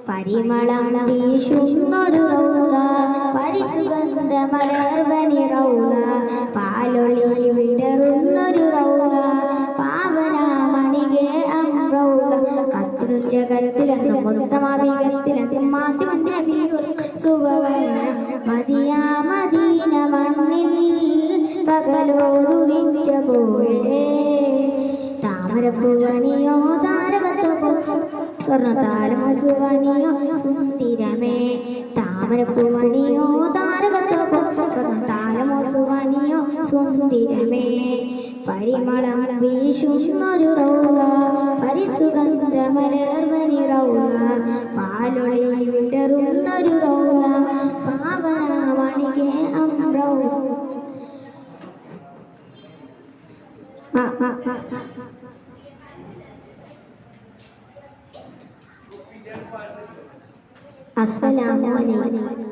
പരിമളം വീശുന്നൊരു റൗള പരിസുഗന്ധ മലർവനി റൗള പാലൊളി വിടറുന്നൊരു റൗള പാവന മണികെ റൗള കത്തിലും ജഗത്തിലെന്നും മൊത്തമാവികത്തിലെന്നും മാധ്യമന്യബിയൂർ സുഖവന മദിയാ Medina മണ്ണിൽ പകലോരുരിച്ച പോലെ താമരപ്പൂവനിയോ താരകത്വപോ സ്വർണ്ണതാരമസുവനിയോ സുന്ദരമേ താമരപ്പൂവനിയോ താരകത്വപോ സ്വർണ്ണതാരമസുവനിയോ സുന്ദരമേ പരിമളം വീശുന്നൊരു റൗള പരിസുഗന്ധ മലർവനി റൗള പാലൊളി വിടറുന്നൊരു റൗള പാവന മണികെ റൗള. അസ്സലാമു അലൈക്കും.